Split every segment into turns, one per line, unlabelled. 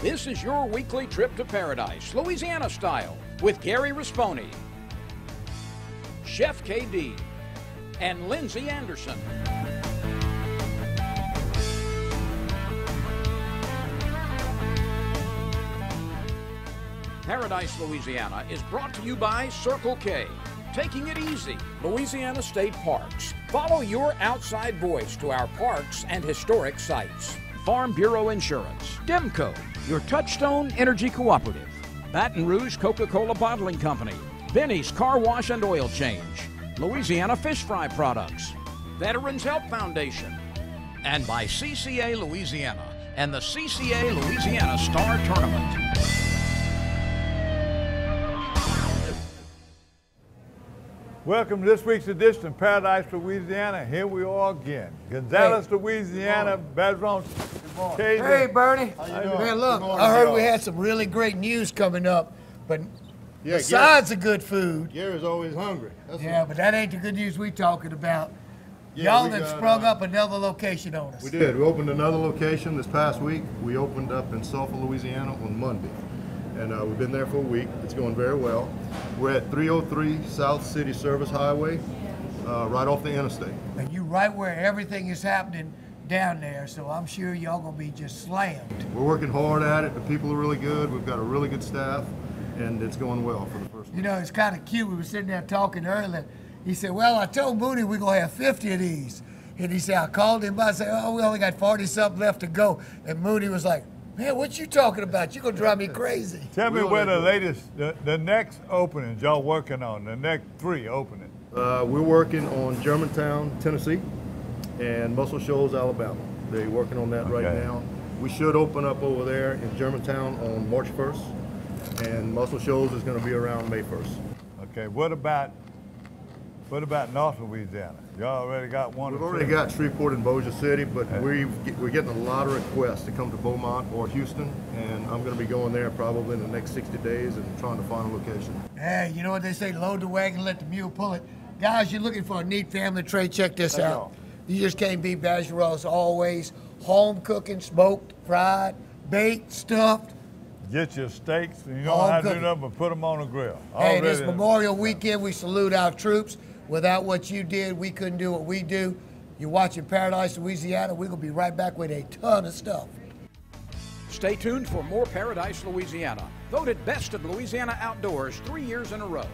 This is your weekly trip to paradise, Louisiana style, with Gary Risponi, Chef KD, and Lindsay Anderson. Paradise, Louisiana is brought to you by Circle K. Taking it easy, Louisiana State Parks. Follow your outside voice to our parks and historic sites. Farm Bureau Insurance. Demco, your Touchstone Energy Cooperative. Baton Rouge Coca-Cola Bottling Company. Benny's Car Wash and Oil Change. Louisiana Fish Fry Products. Veterans Help Foundation. And by CCA Louisiana and the CCA Louisiana Star Tournament.
Welcome to this week's edition of Paradise, Louisiana. Here we are again. Gonzales, Louisiana, Badron.
Hey, Bernie.
How you doing?
Man, look,
morning,
I heard
y'all.
we had some really great news coming up, but
Yeah,
besides the good food,
Gary's always hungry.
but that ain't the good news we talking about.
Yeah,
Y'all
we
have
got,
sprung up another location on us.
We did. We opened another location this past week. We opened up in Sulphur, Louisiana on Monday. And we've been there for a week. It's going very well. We're at 303 South City Service Highway, right off the interstate.
And you right where everything is happening down there, so I'm sure y'all gonna be just slammed.
We're working hard at it. The people are really good. We've got a really good staff, and it's going well for the first week.
You know, it's kind of cute. We were sitting there talking earlier. He said, well, I told Mooney we're gonna have 50 of these. And he said, I called him by and said, oh, we only got 40-something left to go. And Mooney was like, man, what you talking about? You're gonna drive me crazy.
Tell me where the latest, the next openings y'all working on, the next 3 openings.
We're working on Germantown, Tennessee, and Muscle Shoals, Alabama. They're working on that right now. We should open up over there in Germantown on March 1st, and Muscle Shoals is going to be around May 1st.
Okay, what about North Louisiana? Y'all already got one?
We've already got Shreveport and Bossier City, but we're getting a lot of requests to come to Beaumont or Houston, and I'm going to be going there probably in the next 60 days and trying to find a location.
Hey, you know what they say, load the wagon, let the mule pull it. Guys, you're looking for a neat family tray, check this out. You just can't beat Bacheloret's always. Home cooking, smoked, fried, baked, stuffed.
Get your steaks, and you don't
Home
have to do
cooking.
nothing but put them on the grill.
Hey, this
Already.
Memorial Weekend, we salute our troops. Without what you did, we couldn't do what we do. You're watching Paradise, Louisiana. We're going to be right back with a ton of stuff.
Stay tuned for more Paradise, Louisiana. Voted Best of Louisiana Outdoors 3 years in a row.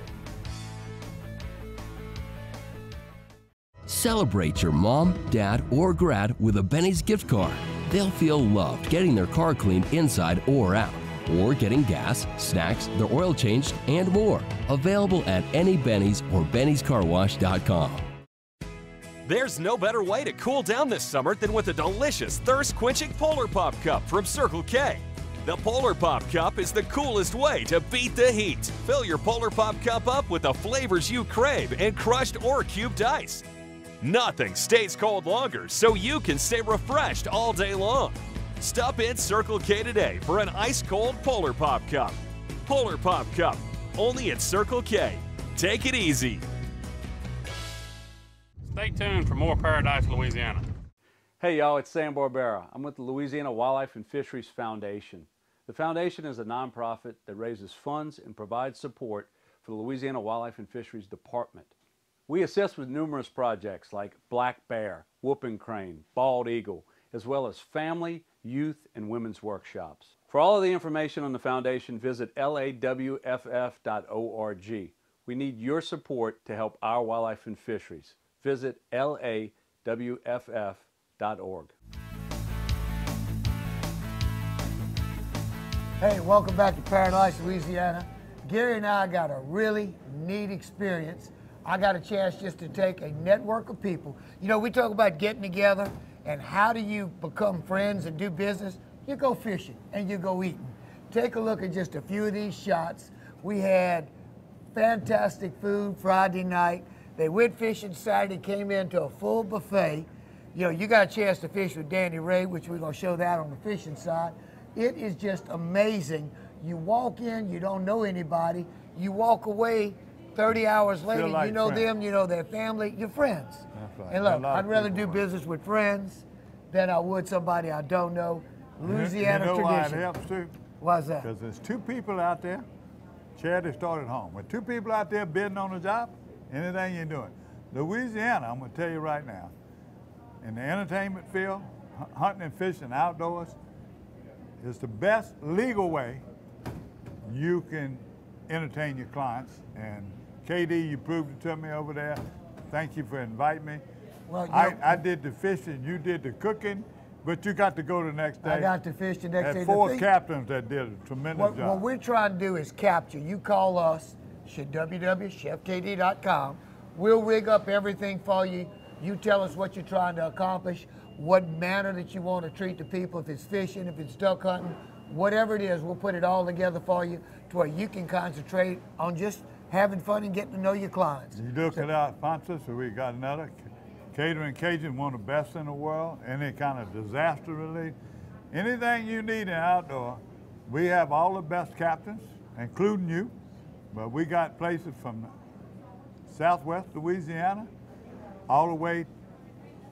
Celebrate your mom, dad, or grad with a Benny's gift card. They'll feel loved getting their car cleaned inside or out, or getting gas, snacks, their oil changed, and more. Available at any Benny's or bennyscarwash.com.
There's no better way to cool down this summer than with a delicious thirst-quenching Polar Pop Cup from Circle K. The Polar Pop Cup is the coolest way to beat the heat. Fill your Polar Pop Cup up with the flavors you crave and crushed or cubed ice. Nothing stays cold longer, so you can stay refreshed all day long. Stop in Circle K today for an ice-cold Polar Pop Cup. Polar Pop Cup, only at Circle K. Take it easy.
Stay tuned for more Paradise, Louisiana.
Hey y'all, it's Sam Barbera. I'm with the Louisiana Wildlife and Fisheries Foundation. The foundation is a nonprofit that raises funds and provides support for the Louisiana Wildlife and Fisheries Department. We assist with numerous projects like black bear, whooping crane, bald eagle, as well as family, youth, and women's workshops. For all of the information on the foundation, visit lawff.org. We need your support to help our wildlife and fisheries. Visit lawff.org.
Hey, welcome back to Paradise, Louisiana. Gary and I got a really neat experience. I got a chance just to take a network of people. You know, we talk about getting together and how do you become friends and do business? You go fishing and you go eating. Take a look at just a few of these shots. We had fantastic food Friday night. They went fishing Saturday, came into a full buffet. You know, you got a chance to fish with Danny Ray, which we're gonna show that on the fishing side. It is just amazing. You walk in, you don't know anybody. You walk away 30 hours later,
like
you know
friends.
them, you know their family, you're friends.
That's right.
And
A
look,
lot
I'd
of
rather
people
do
work.
business with friends than I would somebody I don't know. Louisiana
you know why it
tradition.
helps too?
Why's that?
Because there's two people out there. Charity started at home. With two people out there bidding on a job, anything you're doing. Louisiana, I'm going to tell you right now, in the entertainment field, hunting and fishing outdoors, is the best legal way you can entertain your clients. And KD, you proved it to me over there. Thank you for inviting me.
Well,
I did the fishing, you did the cooking, but you got to go the next day.
I got to fish the next day.
Had 4 captains that did a tremendous job.
What we're trying to do is capture. You call us, www.chefkd.com. We'll rig up everything for you. You tell us what you're trying to accomplish, what manner that you want to treat the people, if it's fishing, if it's duck hunting, whatever it is, we'll put it all together for you to where you can concentrate on just having fun and getting to know your clients.
You look at our sponsors, so we got another. Catering Cajun, one of the best in the world. Any kind of disaster relief. Anything you need in outdoor, we have all the best captains, including you. But we got places from Southwest Louisiana all the way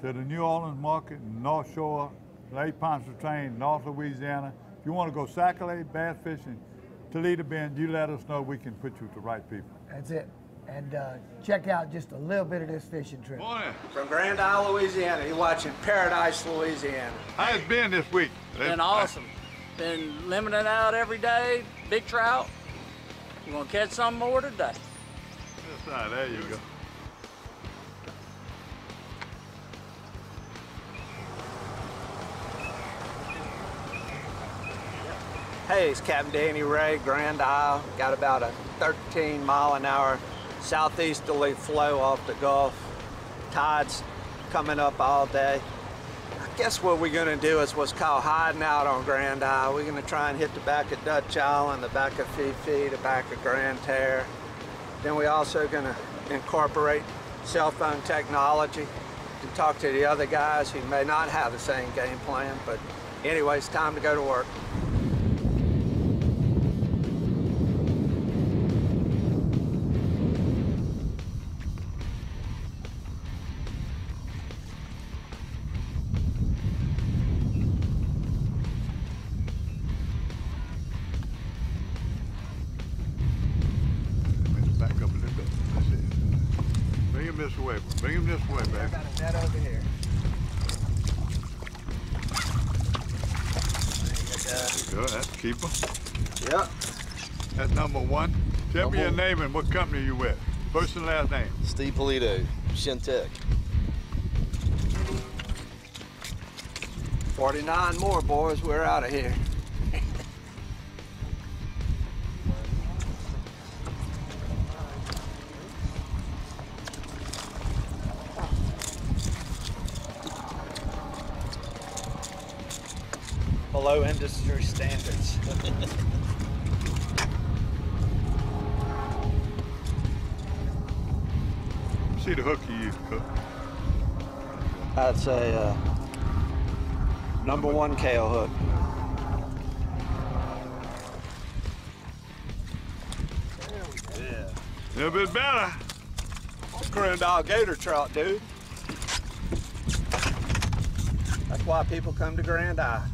to the New Orleans market, North Shore, Lake Pontchartrain, North Louisiana. If you want to go Sacalay, bass fishing, Toledo Bend, you let us know. We can put you with the right people.
That's it. And check out just a little bit of this fishing trip.
Morning.
From Grand Isle, Louisiana, you're watching Paradise, Louisiana.
How's it been this week?
Been awesome. Been limiting out every day, big trout. We're gonna catch some more today.
That's right, there you go.
Hey, it's Captain Danny Ray, Grand Isle. Got about a 13-mile-an-hour southeasterly flow off the Gulf. Tide's coming up all day. I guess what we're gonna do is what's called hiding out on Grand Isle. We're gonna try and hit the back of Dutch Island, the back of Fifi, the back of Grand Terre. Then we're also gonna incorporate cell phone technology to talk to the other guys who may not have the same game plan, but anyway, it's time to go to work.
This way. Bring him this way, baby.
I got a net over here.
Good, that's a keeper.
Yep.
That's number 1. Tell me your name and what company you with. First and last name.
Steve Polito, Shintech.
49 more, boys. We're out of here. Below industry standards.
See the hook you use, Cook.
That's a number 1 kale hook.
Yeah. A little bit better.
Grand Isle gator trout, dude. That's why people come to Grand Isle.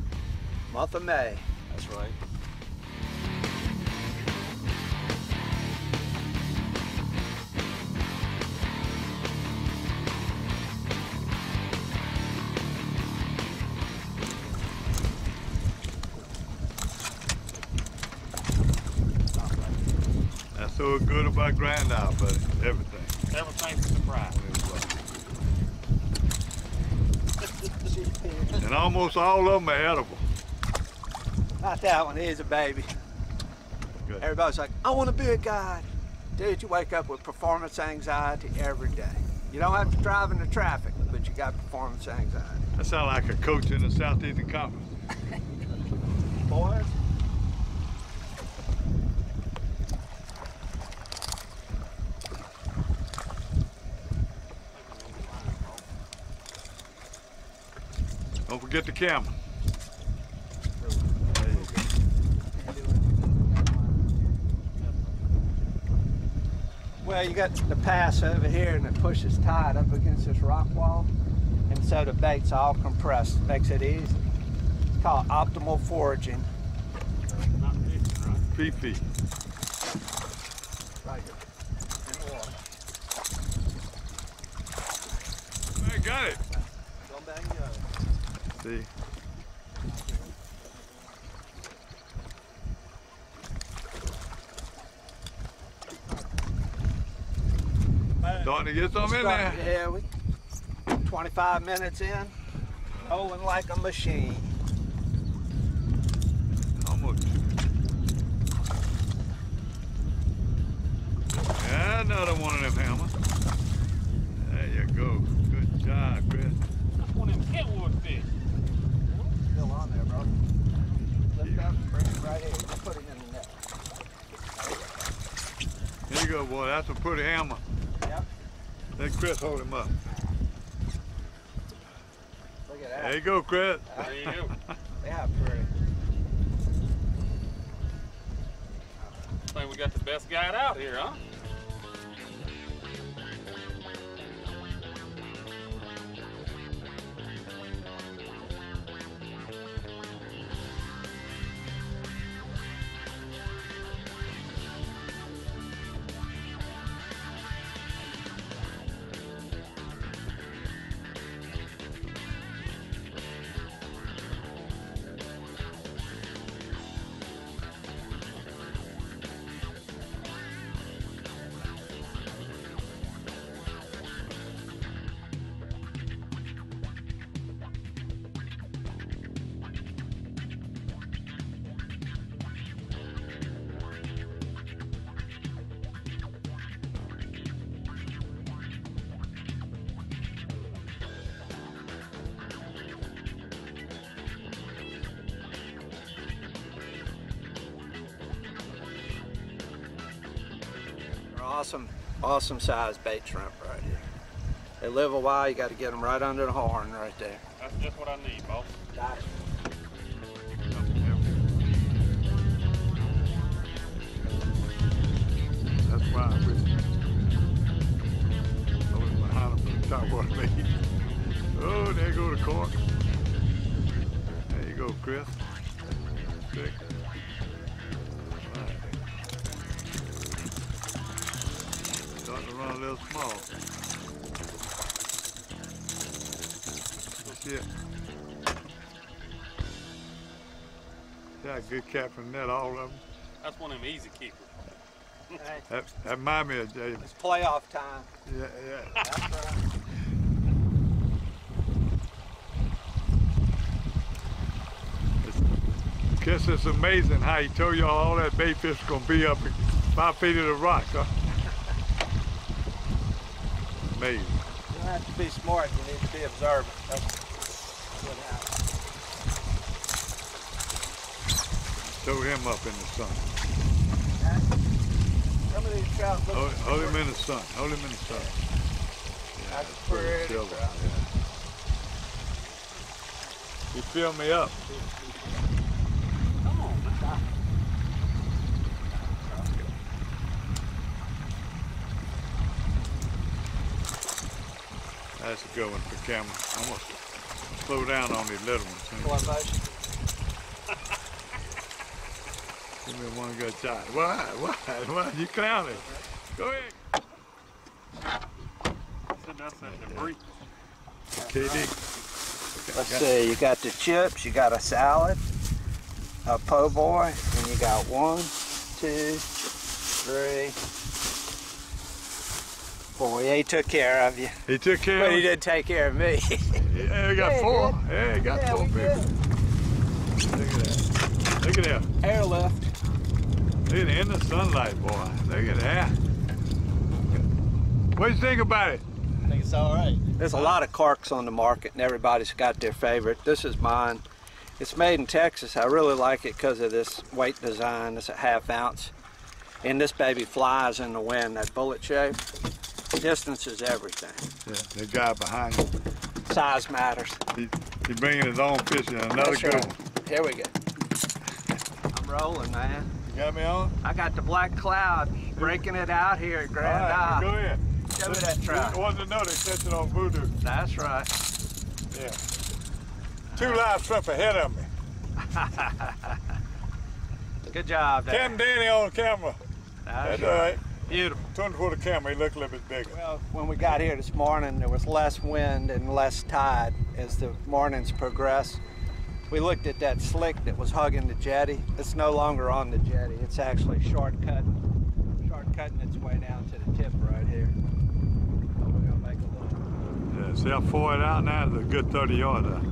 Month of May.
That's right.
That's so good about Grand Isle, buddy. Everything.
Everything's a surprise.
And almost all of them are edible.
Not that one, he's a baby.
Good.
Everybody's like, I want to be a guide. Dude, you wake up with performance anxiety every day. You don't have to drive into traffic, but you got performance anxiety.
That sounds like a coach in the Southeastern Conference.
Boys.
Don't forget the camera.
Well, you got the pass over here and it pushes tide up against this rock wall. And so the bait's all compressed, makes it easy. called optimal foraging.
Not fishing, right?
Fifi.
Right here. In the water.
I got it.
Come back and go.
See. Starting to get some in there.
Yeah, we 25 minutes in, rolling like a machine.
Almost. Yeah, another one of them hammers. There you go. Good job, Chris.
That's one of them Kentwood fish.
Still on there, bro. Lift up and bring it right here. Just put it in the net.
There you go, boy. That's a pretty hammer.
Yep.
Let Chris hold him up.
Look at that.
There you go, Chris.
There you go.
Yeah, pretty.
I think we got the best guide out here, huh?
Awesome size bait shrimp right here. They live a while, you got to get them right under the horn right there.
That's just what I need, boss.
Got it.
That's why I wish I was behind him from the top of me. Oh, there go the cork. There you go, Chris. Good. Starting to run a little small. That's it. Yeah, good cap from net, all of them.
That's one of them easy keepers.
That reminds me of Jay.
It's playoff time.
Yeah.
That's right.
Guess it's amazing how he told y'all all that bait fish is gonna be up 5 feet of the rock, huh? Amazing.
You don't have to be smart, you need to be observant. That's what happens.
Throw him up in the sun.
Some of these trout look
Hold him in the sun. Hold him in the sun. Yeah,
That's pretty
silver.
trout.
Yeah. You fill me up.
Come on, man.
That's a good one for camera. I'm gonna slow down on these little ones.
One motion.
Give me one good shot. Why? You clowning? Go ahead.
So that's that debris.
KD.
Let's see, you got the chips, you got a salad, a po' boy, and you got 1, 2, 3, 4. Yeah, he took care of you.
He took care
But
of
he
you.
did take care of me.
Yeah, he got
Yeah, he
4.
did.
Yeah, he got
Yeah,
4
we
people.
did.
Look at that. Look at that.
Airlift.
Look at it in the sunlight, boy. Look at that. What do you think about it?
I think it's all right.
There's a lot of carks on the market, and everybody's got their favorite. This is mine. It's made in Texas. I really like it because of this weight design. It's a 1/2 ounce. And this baby flies in the wind, that bullet shape. Distance is everything.
Yeah, the guy behind you.
Size matters.
He's bringing his own fish in. Another
That's
good
right.
one.
Here we go. I'm rolling, man.
You got me on?
I got the black cloud breaking it out here at Grand
All right, go
Isle.
ahead.
Show me that trout.
You want to know they catch it on voodoo.
That's right.
Yeah. 2 live shrimp ahead of me.
Good job, Dad.
Captain Danny on camera. That's all right.
Beautiful.
Turn toward the camera, he looked a little bit bigger.
Well, when we got here this morning, there was less wind and less tide as the mornings progressed. We looked at that slick that was hugging the jetty. It's no longer on the jetty. It's actually shortcutting its way down to the tip right here. So we're gonna make a little.
Yeah, see how far it out now? It's a good 30 yards out.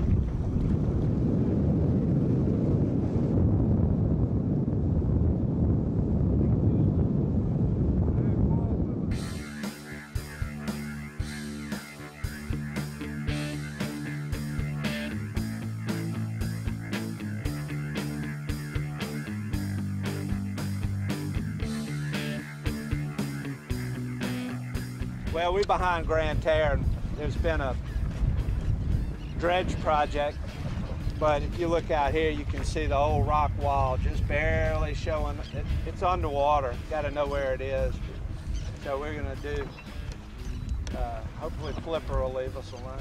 Well, we're behind Grand Terre, and there's been a dredge project, but if you look out here, you can see the old rock wall just barely showing. It's underwater. Got to know where it is. So we're going to do, hopefully Flipper will leave us alone.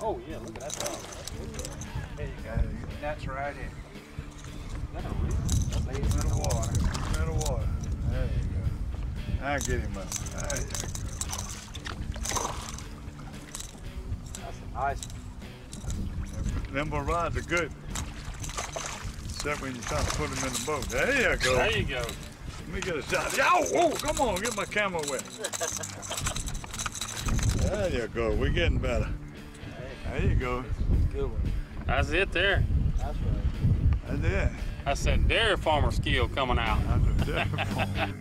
Oh yeah, look at that dog.
There you go. That's right here.
Is that a reef?
Leave it in the water.
Leave it in the water. There you go. Now get him up. There you go.
That's a nice one.
Them rods are good. Except when you try to put them in the boat. There you go.
There you go.
Let me get a shot. Yo, whoa, come on, get my camera wet. There you go. We're getting better. There you go.
Good one.
That's it there.
That's right.
That's it.
That's that dairy farmer skill coming out.
That's a different one.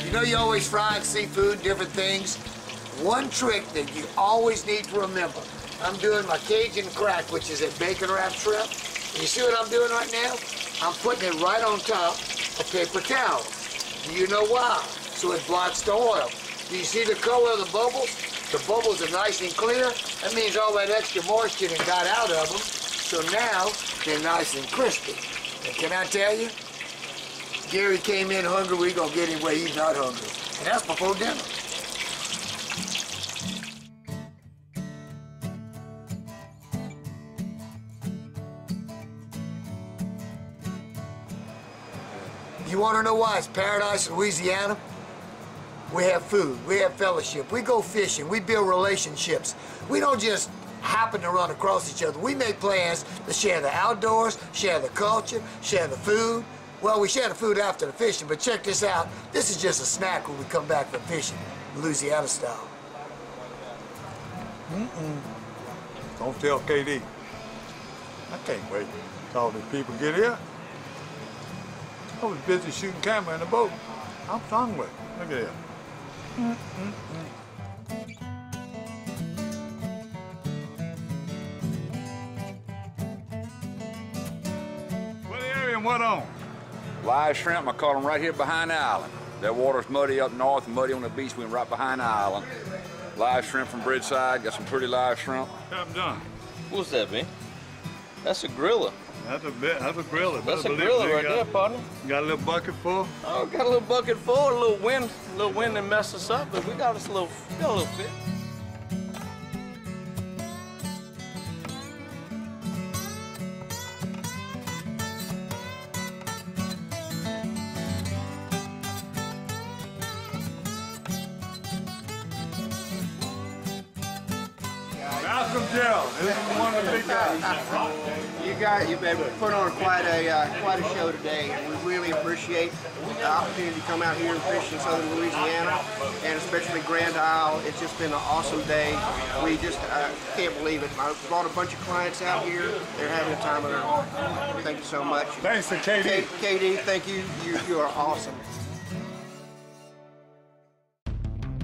You know, you always frying seafood, different things. One trick that you always need to remember. I'm doing my Cajun crack, which is a bacon wrapped shrimp. And you see what I'm doing right now? I'm putting it right on top of paper towel. Do you know why? So it blocks the oil. Do you see the color of the bubbles? The bubbles are nice and clear. That means all that extra moisture that got out of them. So now they're nice and crispy. And can I tell you? Gary came in hungry, we gonna get him where he's not hungry. And that's before dinner. You wanna know why it's paradise in Louisiana? We have food, we have fellowship, we go fishing, we build relationships. We don't just happen to run across each other. We make plans to share the outdoors, share the culture, share the food. Well, we share the food after the fishing, but check this out. This is just a snack when we come back from fishing, Louisiana style.
Don't tell KD. I can't wait till all these people get here. I was busy shooting camera in the boat. I'm hungry. Look at this. What area and what on?
Live shrimp, I caught them right here behind the island. That water's muddy up north and muddy on the beach. We went right behind the island. Live shrimp from Bridgeside, got some pretty live shrimp.
I'm done.
What's that, man? That's a griller.
That's a griller.
That's a griller right there, partner.
Got a little bucket full?
Oh, got a little bucket full, a little wind that messed us up, but we got us a little fit.
Welcome, Gerald. This is one of the big guys.
You've been put on quite a show today, and we really appreciate the opportunity to come out here and fish in southern Louisiana, and especially Grand Isle. It's just been an awesome day. We just can't believe it. I brought a bunch of clients out here. They're having a time of their own. Thank you so much.
Thanks to KD.
KD, thank you. You are awesome.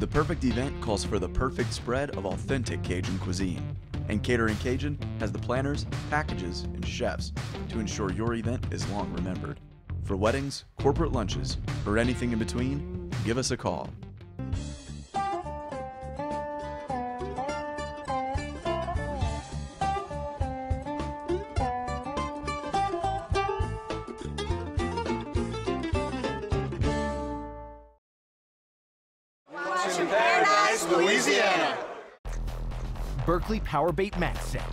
The perfect event calls for the perfect spread of authentic Cajun cuisine. And Catering Cajun has the planners, packages, and chefs to ensure your event is long remembered. For weddings, corporate lunches, or anything in between, give us a call.
Paradise, Louisiana.
Berkley Power Bait Max Set.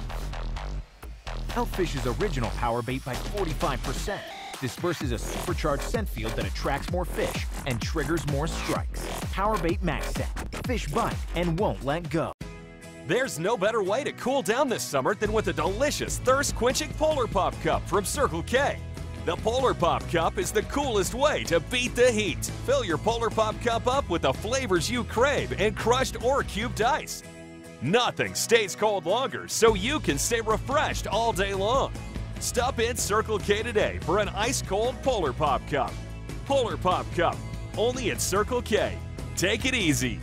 Outfishes original power bait by 45%. Disperses a supercharged scent field that attracts more fish and triggers more strikes. Power Bait Max Set. Fish bite and won't let go.
There's no better way to cool down this summer than with a delicious thirst-quenching Polar Pop Cup from Circle K. The Polar Pop Cup is the coolest way to beat the heat. Fill your Polar Pop Cup up with the flavors you crave in crushed or cubed ice. Nothing stays cold longer, so you can stay refreshed all day long. Stop in Circle K today for an ice-cold Polar Pop Cup. Polar Pop Cup, only at Circle K. Take it easy.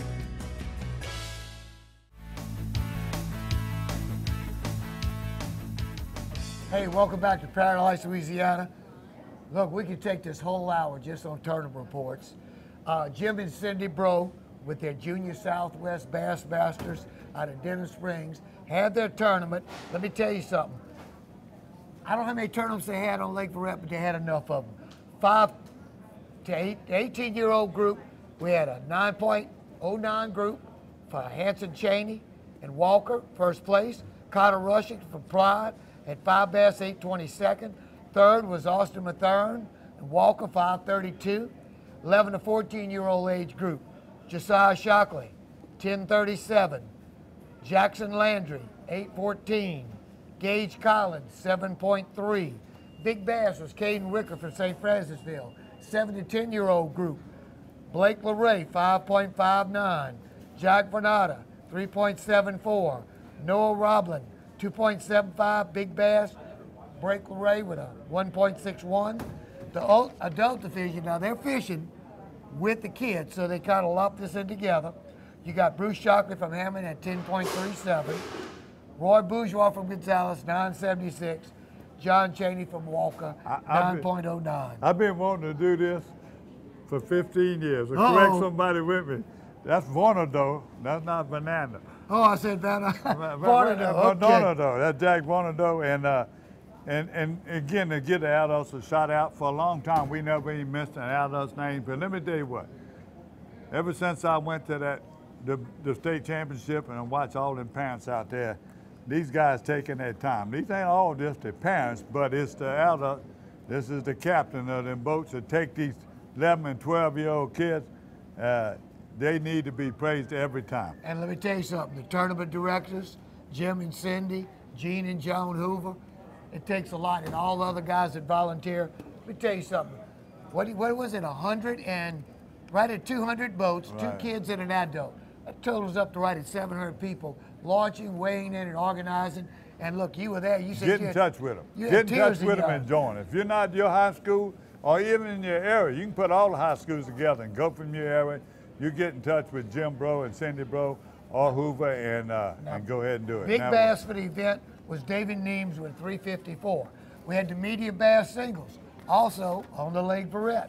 Hey, welcome back to Paradise, Louisiana. Look, we could take this whole hour just on tournament reports. Jim and Cindy Bro with their Junior Southwest Bass Masters out of Denham Springs had their tournament. Let me tell you something. I don't know how many tournaments they had on Lake Verret, but they had enough of them. 5 to 18-year-old group, we had a 9.09 group for Hanson Cheney and Walker, first place. Connor Rushing from Pride at 5 bass, 822nd. Third was Austin Mathern and Walker, 532. 11 to 14-year-old age group, Josiah Shockley, 1037. Jackson Landry, 814. Gage Collins, 7.3. Big bass was Caden Wicker from St. Francisville, 7 to 10-year-old group. Blake LeRae, 5.59. Jack Vernata, 3.74. Noah Roblin, 2.75. Big bass. Blake LeRae with a 1.61. The adult division, now they're fishing with the kids, so they kind of lump this in together. You got Bruce Shockley from Hammond at 10.37. Roy Bourgeois from Gonzales, 9.76. John Cheney from Walker, 9.09.
I've been wanting to do this for 15 years. Correct somebody with me. That's Vonado. That's not Vananda.
Oh, I said Vonado.
Okay. That's Jack Vonado. And again, to get the adults a shout out, for a long time, we never even missed an adult's name. But let me tell you what, ever since I went to the state championship and I watched all them parents out there, these guys taking their time. These ain't all just the parents, but it's the adult. This is the captain of them boats that take these 11 and 12-year-old kids. They need to be praised every time.
And let me tell you something, the tournament directors, Jim and Cindy, Gene and Joan Hoover, it takes a lot, and all the other guys that volunteer. Let me tell you something. What was it, 100 and right at 200 boats, right. 2 kids and an adult. That totals up to right at 700 people launching, weighing in, and organizing. And look, you were there. You said
get in touch with them. Get in touch with them and join. If you're not your high school or even in your area, you can put all the high schools together and go from your area. You get in touch with Jim Bro and Cindy Bro or Hoover and go ahead and do it.
Big bass for the event was David Neems with 354. We had the medium bass singles. Also on the Lake Verret.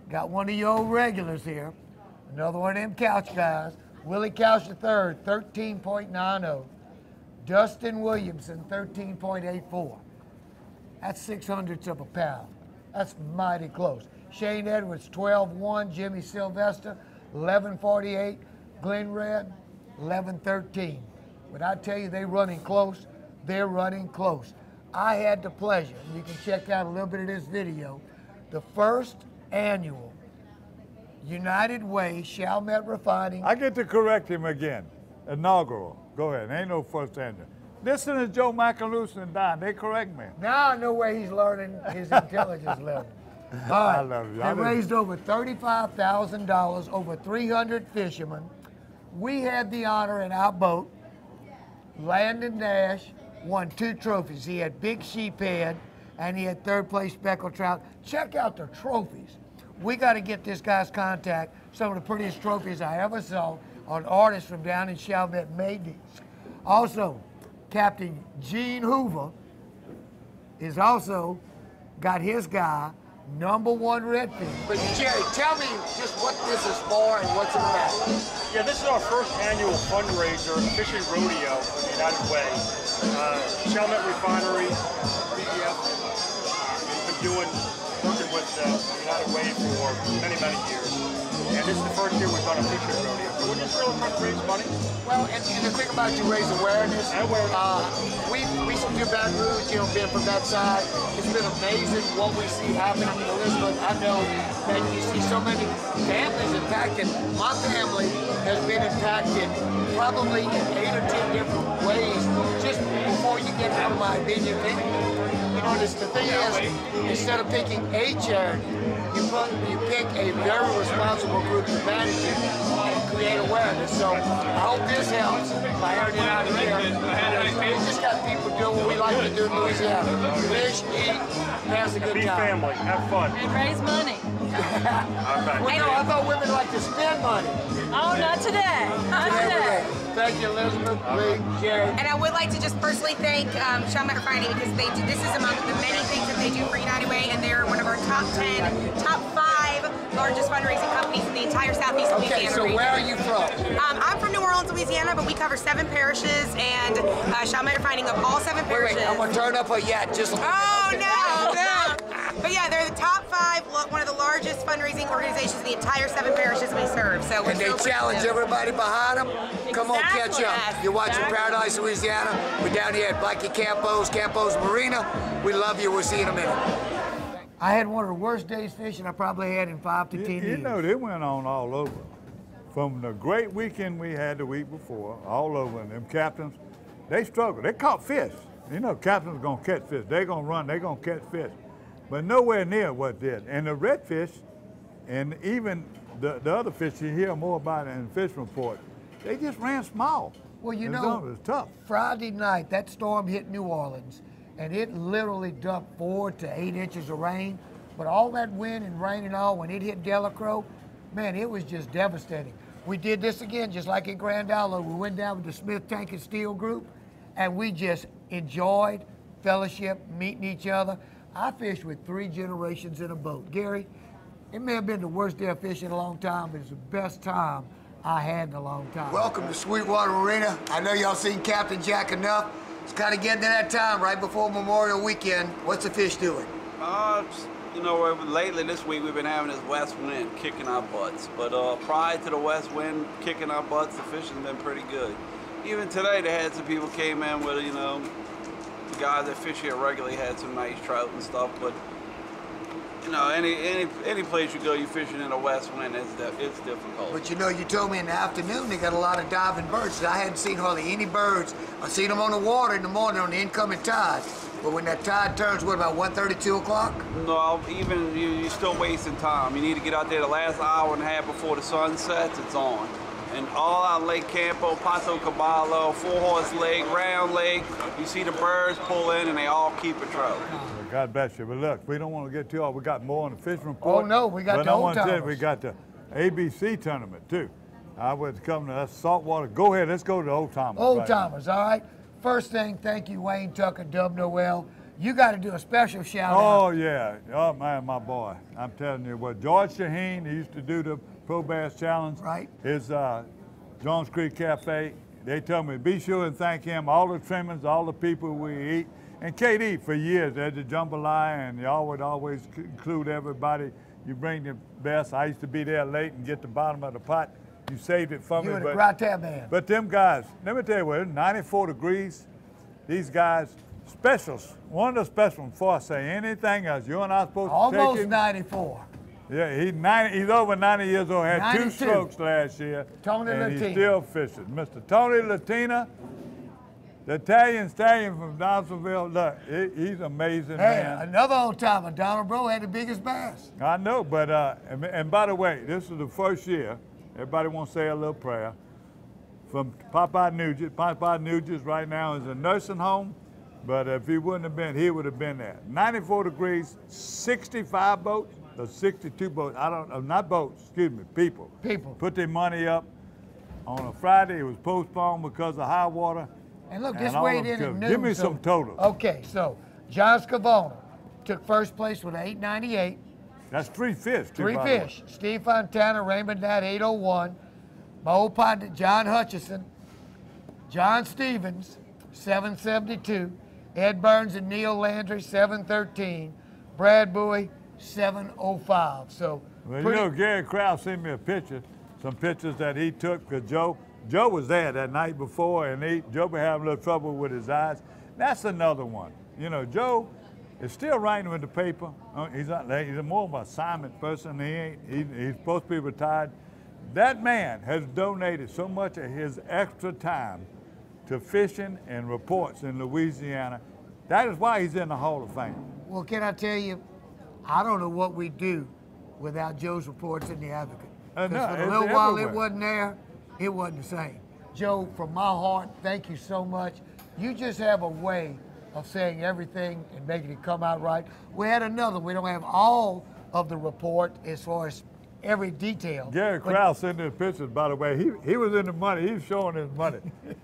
Got one of your old regulars here. Another one of them couch guys. Willie Couch III, 13.90. Dustin Williamson, 13.84. That's 6/100ths of a pound. That's mighty close. Shane Edwards, 12.1. Jimmy Sylvester, 11.48. Glenn Red, 11.13. But I tell you, they're running close. They're running close. I had the pleasure, and you can check out a little bit of this video, the first annual United Way Chalmette Refining.
I get to correct him again. Inaugural. Go ahead. Ain't no first answer. Listen to Joe Macaluso and Don. They correct me.
Now I know where he's learning his intelligence level. All right.
I love you.
They raised over $35,000, over 300 fishermen. We had the honor in our boat. Landon Nash won 2 trophies. He had big sheephead and he had 3rd place speckled trout. Check out the trophies. We got to get this guy's contact. Some of the prettiest trophies I ever saw on artists from down in Chalmette made these. Also, Captain Gene Hoover is also got his guy #1 redfish.
But Jerry, tell me just what this is for and what's it about.
Yeah, this is our first annual fundraiser, fishing rodeo for the United Way. Chalmette Refinery, BDF, we've been working with the United Way for many, many years. And this is the first year we've done a fishing rodeo. So we're just really trying to raise money.
Well, and the thing about you raise awareness. We do Baton Rouge, being from that side, it's been amazing what we see happening in Elizabeth. I know that you see so many families impacted. My family has been impacted probably in 8 or 10 different ways just before you get out of my opinion. The thing is, instead of picking a charity, you pick a very responsible group to manage it and create awareness. So I hope this helps by airing it out here. We just got people doing what we like to do in Louisiana. Fish, eat, pass a good time.
Be family, have fun.
And raise money.
Well, no, I thought women like to spend money.
Oh, not today. Not today.
Thank you, Elizabeth, Lee, Jerry.
And I would like to just personally thank Chalmette Refinery because this is among the many things that they do for United Way, and they're one of our top 10, top 5 largest fundraising companies in the entire Southeast Louisiana
region. Okay, so where are you from?
I'm from New Orleans, Louisiana, but we cover 7 parishes, and Chalmette Refining of all 7 parishes.
Wait, I'm going to turn up a yet. Just
oh, no. But yeah, they're the top 5, one of the largest fundraising organizations in the entire 7 parishes we serve. So
and they challenge everybody behind them. Come on, catch up. You're watching Paradise, Louisiana. We're down here at Blackie Campo's Marina. We love you. We'll see you in a minute.
I had one of the worst days fishing I probably had in 5 to 10 years.
You know, they went on all over. From the great weekend we had the week before, all over, and them captains, they struggled. They caught fish. You know, captains are going to catch fish. They're going to run. They're going to catch fish. But nowhere near what did. And the redfish, and even the other fish you hear more about in the fish report, they just ran small.
Well, you
it
know,
was tough.
Friday night, that storm hit New Orleans, and it literally dumped 4 to 8 inches of rain. But all that wind and rain and all, when it hit Delacroix, man, it was just devastating. We did this again, just like in Grand Isle. We went down with the Smith Tank and Steel group, and we just enjoyed fellowship, meeting each other. I fished with 3 generations in a boat. Gary, it may have been the worst day of fishing in a long time, but it's the best time I had in a long time.
Welcome to Sweetwater Marina. I know y'all seen Captain Jack enough. It's kind of getting to that time right before Memorial Weekend. What's the fish doing?
You know, lately this week we've been having this west wind kicking our butts. But prior to the west wind kicking our butts, the fishing's been pretty good. Even today they had some people came in with, you know, the guys that fish here regularly had some nice trout and stuff. But you know, any place you go, you're fishing in a west wind, it's difficult.
But you know, you told me in the afternoon they got a lot of diving birds. I hadn't seen hardly any birds. I seen them on the water in the morning on the incoming tide. But when that tide turns, what, about 1:30, 2 o'clock?
No, even you're still wasting time. You need to get out there the last hour and a half before the sun sets, it's on. And all out Lake Campo, Paso Caballo, Four Horse Lake, Round Lake, you see the birds pull in and they all keep a trout.
God bless you. But look, we don't want to get too off. We got more on the fishing report.
Oh, no, we got the old timers.
We got the ABC tournament, too. I was coming to that saltwater. Go ahead, let's go to the old timers.
Old timers, all right? First thing, thank you, Wayne Tucker, Dub Noel. You got to do a special shout out.
Oh, yeah. Oh, man, my boy. I'm telling you what, George Shaheen, he used to do the Pro Bass Challenge.
Right.
His Jones Creek Cafe. They tell me, be sure and thank him, all the trimmers, all the people we eat. And KD, for years, at the jambalaya, and y'all would always include everybody. You bring the best. I used to be there late and get the bottom of the pot. You saved it for me.
You were the gratin man.
But them guys, let me tell you what, 94 degrees, these guys, specials, one of the specials, before I say anything else, you and I supposed to take it.
Almost 94.
Yeah, he's over 90 years old, had
92.
2 strokes last year.
Tony
and
Latina.
He's still fishing. Mr. Tony Latina, the Italian stallion from Donaldsonville. Look, he's amazing, man.
Another old timer, Donald Bro had the biggest bass.
I know, but, and by the way, this is the first year, everybody wants to say a little prayer, from Popeye Nugent. Popeye Nugent right now is a nursing home, but if he wouldn't have been, he would have been there. 94 degrees, 65 boats, or 62 boats, I don't know, not boats, excuse me, people.
People.
Put their money up on a Friday. It was postponed because of high water.
And look, this weighed in at noon.
Give me some totals.
Okay, so John Scavone took first place with 898.
That's 3 fish.
3 fish. Steve Fontana, Raymond Nat, 801. My old partner, John Hutchison. John Stevens, 772. Ed Burns and Neil Landry, 713. Brad Bowie, 705. So,
well, you know, Gary Krause sent me a picture, some pictures that he took, because Joe was there that night before, and Joe been having a little trouble with his eyes. That's another one. You know, Joe is still writing with the paper. He's a more of an assignment person. He's supposed to be retired. That man has donated so much of his extra time to fishing and reports in Louisiana. That is why he's in the Hall of Fame.
Well, can I tell you, I don't know what we'd do without Joe's reports in the Advocate. Because
No,
for a little while
everywhere.
it wasn't there, it wasn't the same. Joe, from my heart, thank you so much. You just have a way of saying everything and making it come out right. We had another, we don't have all of the report as far as every detail.
Gary Krause sent me the pictures, by the way. He was in the money. He was showing his money.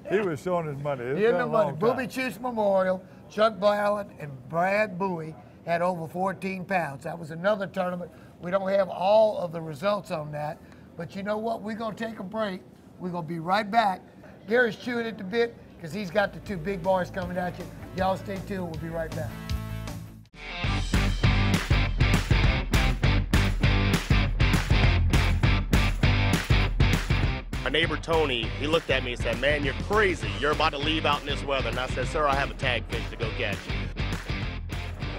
He was showing his money. It's
In
been
the
a
money.
long
Booby
time.
Chiefs Memorial, Chuck Ballard and Brad Bowie had over 14 pounds. That was another tournament. We don't have all of the results on that, but you know what? We're going to take a break. We're going to be right back. Gary's chewing at the bit because he's got the 2 big boys coming at you. Y'all stay tuned. We'll be right back.
My neighbor Tony, he looked at me and said, "Man, you're crazy. You're about to leave out in this weather." And I said, "Sir, I have a tag fish to go catch."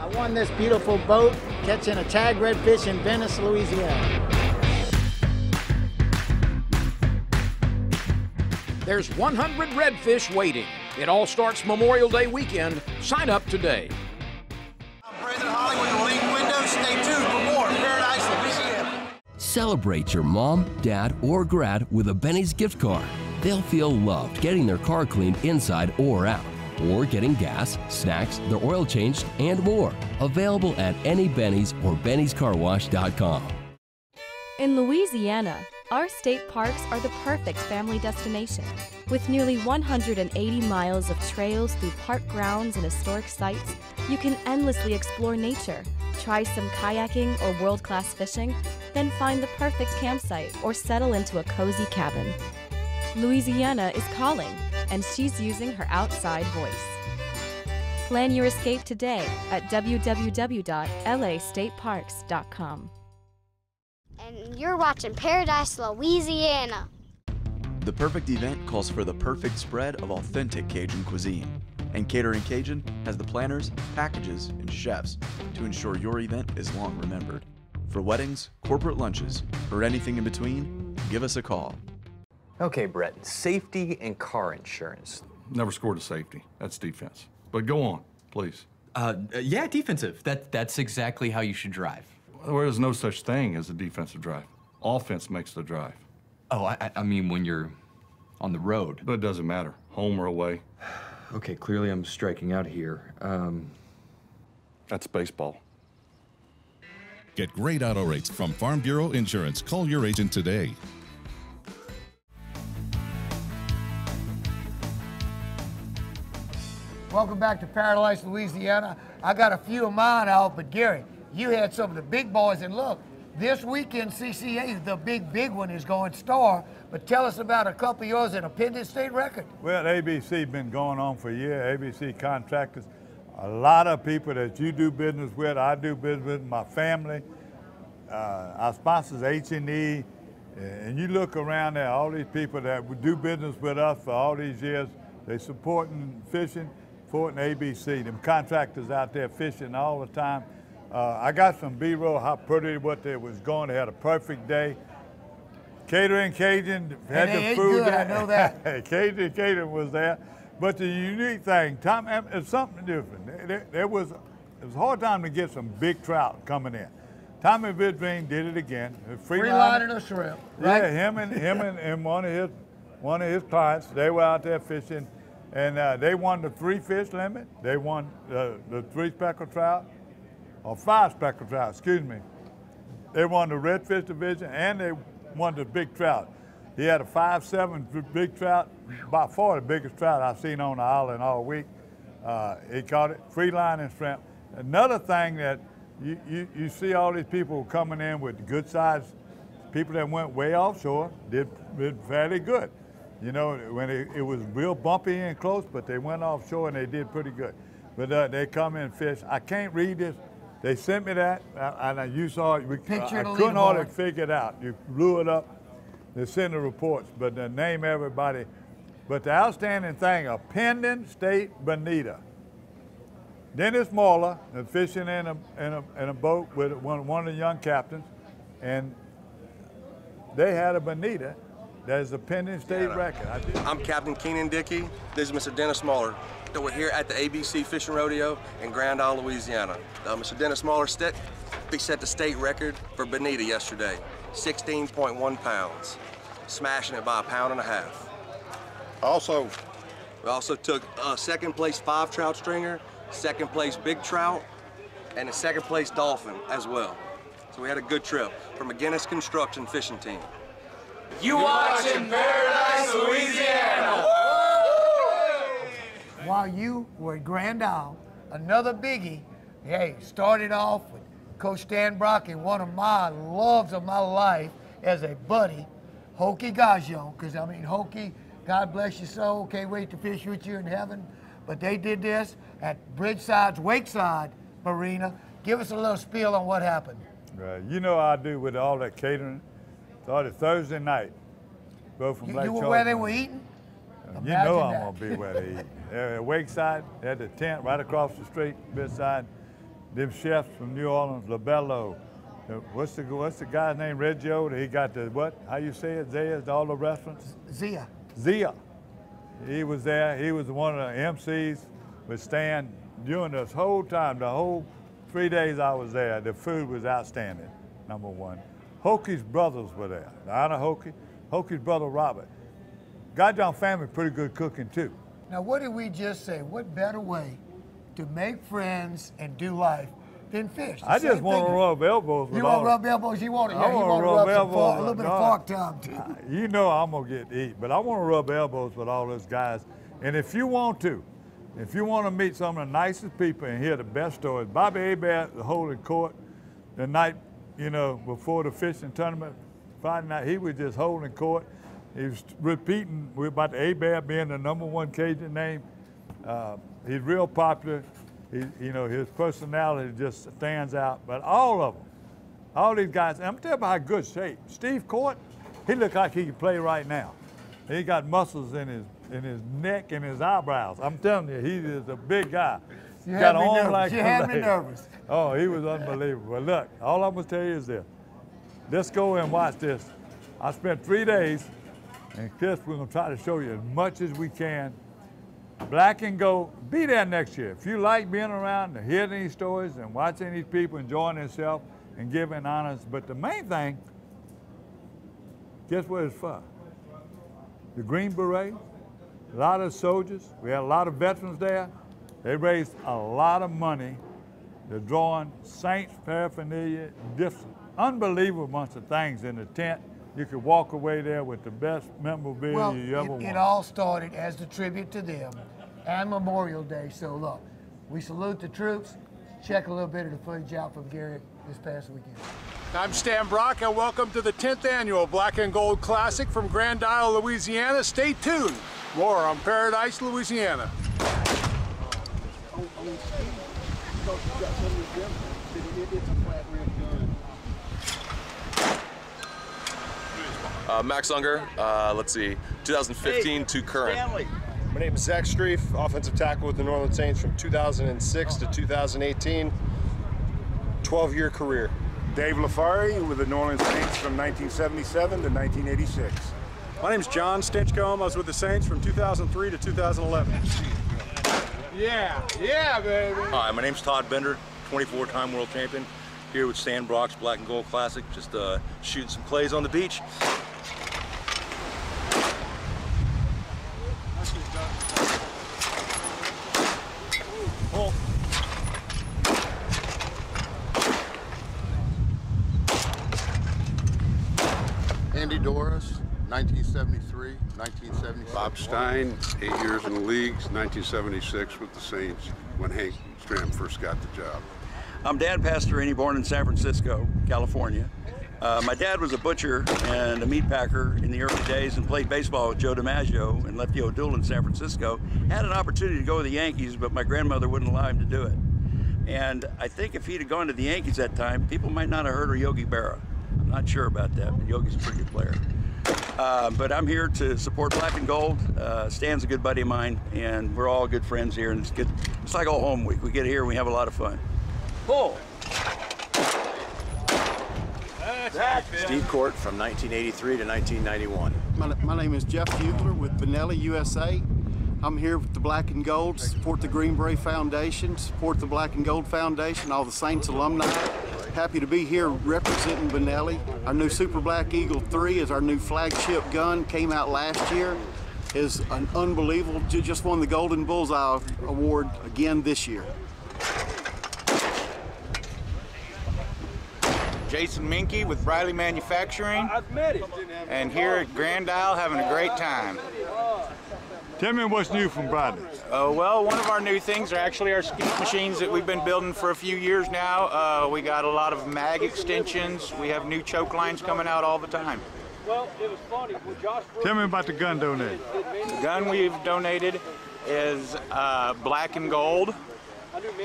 I won this beautiful boat catching a tag redfish in Venice, Louisiana.
There's 100 redfish waiting. It all starts Memorial Day weekend. Sign up today.
Hollywood and Link Windows. Stay tuned for more Paradise, Louisiana.
Celebrate your mom, dad, or grad with a Benny's gift card. They'll feel loved getting their car cleaned inside or out, or getting gas, snacks, their oil changed, and more. Available at any Benny's or bennyscarwash.com.
In Louisiana, our state parks are the perfect family destination. With nearly 180 miles of trails through park grounds and historic sites, you can endlessly explore nature, try some kayaking or world-class fishing, then find the perfect campsite or settle into a cozy cabin. Louisiana is calling, and she's using her outside voice. Plan your escape today at www.lastateparks.com.
And you're watching Paradise, Louisiana.
The perfect event calls for the perfect spread of authentic Cajun cuisine. And Catering Cajun has the planners, packages, and chefs to ensure your event is long remembered. For weddings, corporate lunches, or anything in between, give us a call.
Okay, Brett, safety and car insurance.
Never scored a safety. That's defense. But go on, please.
Yeah, defensive. That's exactly how you should drive.
There is no such thing as a defensive drive. Offense makes the drive.
Oh, I mean when you're on the road.
But it doesn't matter, home or away.
Okay, clearly I'm striking out here.
That's baseball.
Get great auto rates from Farm Bureau Insurance. Call your agent today.
Welcome back to Paradise, Louisiana. I got a few of mine out, but Gary, you had some of the big boys, and look, this weekend CCA, the big one is going star, but tell us about a couple of yours and a pending state record.
Well, ABC been going on for years, ABC Contractors. A lot of people that you do business with, I do business with, my family. Our sponsors, H&E, and you look around there, all these people that would do business with us for all these years, they supporting fishing, supporting ABC, them contractors out there fishing all the time. I got some B-roll, how pretty what they was going. They had a perfect day. Catering Cajun had the food.
Good, I know that.
Cajun was there. But the unique thing, Tom, it's something different. It was a hard time to get some big trout coming in. Tommy Vidveen did it again.
Free-lining of shrimp, right?
Yeah, him and one of his clients, they were out there fishing, and they won the 3-fish limit. They won the 3 speckled trout, or 5 speckled trout, excuse me. They won the redfish division, and they won the big trout. He had a 5'7" big trout, by far the biggest trout I've seen on the island all week. He caught it, free line and shrimp. Another thing that you see all these people coming in with good size, people that went way offshore did fairly good. You know, when it was real bumpy and close, but they went offshore and they did pretty good. But they come in and fish. I can't read this. They sent me that, and you saw it. I couldn't hardly figure it out. You blew it up. They sent the reports, but they name everybody. But the outstanding thing, a pending state bonita. Dennis Moeller is fishing in a boat with one of the young captains, and they had a bonita that is a pending state record.
I'm Captain Keenan Dickey. This is Mr. Dennis Moeller. So we're here at the ABC Fishing Rodeo in Grand Isle, Louisiana. Mr. Dennis Moeller set the state record for bonita yesterday, 16.1 pounds, smashing it by 1.5 pounds. We also took second place 5 trout stringer, second place big trout, and a second place dolphin as well. So we had a good trip from McGinnis Construction Fishing Team.
You watching Paradise, Louisiana!
While you were at Grand Isle, another biggie, hey, started off with Coach Stan Brock and one of my loves of my life as a buddy, Hokie Cajun, because I mean, Hokie, God bless your soul, can't wait to fish with you in heaven. But they did this at Bridgeside's Wakeside Marina. Give us a little spiel on what happened.
You know how I do with all that catering. Started Thursday night. Go from Lake
You were
Charles.
where they were eating?
You know I'm going to be where they eat. At Wakeside, they had the tent right across the street, beside them chefs from New Orleans, LaBello. What's the guy's name, Reggio? He got the, what, how you say it, Zayas, all the restaurants?
Zia.
He was there. He was one of the MCs with Stan during this whole time, the whole 3 days I was there. The food was outstanding, number one. Hokie's brothers were there. Anna Hokie, Hokie's brother Robert. Cajun family pretty good cooking too.
Now what did we just say? What better way to make friends and do life than fish?
I just want to rub elbows with
you want to rub elbows? You want to rub a little bit of fork time too.
You know I'm going to get to eat, but I want to rub elbows with all those guys. And if you want to meet some of the nicest people and hear the best stories, Bobby Hebert holding court the night, you know, before the fishing tournament, Friday night, he was just holding court. He was repeating about the Hebert being the #1 Cajun name. He's real popular. You know, his personality just stands out. But all of them, all these guys, I'm telling you about how good shape. Steve Court, he looked like he could play right now. He got muscles in his neck and his eyebrows. I'm telling you, he is a big guy.
You had me nervous.
Oh, he was unbelievable. But look, all I'm gonna tell you is this. Let's go and watch this. I spent 3 days, and Chris, we're gonna try to show you as much as we can. Black and Gold, be there next year. If you like being around and hearing these stories and watching these people enjoying themselves and giving honors, but the main thing, guess what it's for? The Green Beret, a lot of soldiers, we had a lot of veterans there. They raised a lot of money. They're drawing Saints paraphernalia, just unbelievable bunch of things in the tent. You could walk away there with the best memorabilia you ever want.
It all started as a tribute to them and Memorial Day. So look, we salute the troops. Check a little bit of the footage out from Gary this past weekend.
I'm Stan Brock, and welcome to the 10th annual Black and Gold Classic from Grand Isle, Louisiana. Stay tuned. More on Paradise, Louisiana.
Max Unger, let's see, 2015 to current.
My name is Zach Streif, offensive tackle with the New Orleans Saints from 2006 to 2018.
12-year career.
Dave LaFari with the New Orleans Saints from 1977 to 1986.
My name's John Stinchcomb. I was with the Saints from 2003 to 2011.
Yeah, baby.
Hi, my name's Todd Bender, 24-time world champion, here with Stan Brock's Black and Gold Classic, just shooting some clays on the beach. Oh.
Andy Doris, 1973, 1976.
Bob Stein, 8 years in the leagues, 1976 with the Saints when Hank Stram first got the job.
I'm Dan Pastorini, born in San Francisco, California. My dad was a butcher and a meat packer in the early days and played baseball with Joe DiMaggio and Lefty O'Doul in San Francisco. Had an opportunity to go with the Yankees, but my grandmother wouldn't allow him to do it. And I think if he'd have gone to the Yankees that time, people might not have heard of Yogi Berra. I'm not sure about that, but Yogi's a pretty good player. But I'm here to support Black and Gold. Stan's a good buddy of mine, and we're all good friends here, and it's good. It's like all home week. We get here and we have a lot of fun. Pull.
Steve Court from 1983 to 1991.
My name is Jeff Hugler with Benelli USA. I'm here with the Black and Gold to support the Green Beret Foundation, support the Black and Gold Foundation, all the Saints alumni. Happy to be here representing Benelli. Our new Super Black Eagle 3 is our new flagship gun, came out last year. Is an unbelievable, just won the Golden Bullseye Award again this year.
Jason Minke with Briley Manufacturing, and here at Grand Isle having a great time.
Tell me what's new from Briley.
Well, one of our new things are actually our skeet machines that we've been building for a few years now. We got a lot of mag extensions. We have new choke lines coming out all the time.
Well, it was funny. When Josh
Tell me about the gun donated.
The gun we've donated is Black and Gold,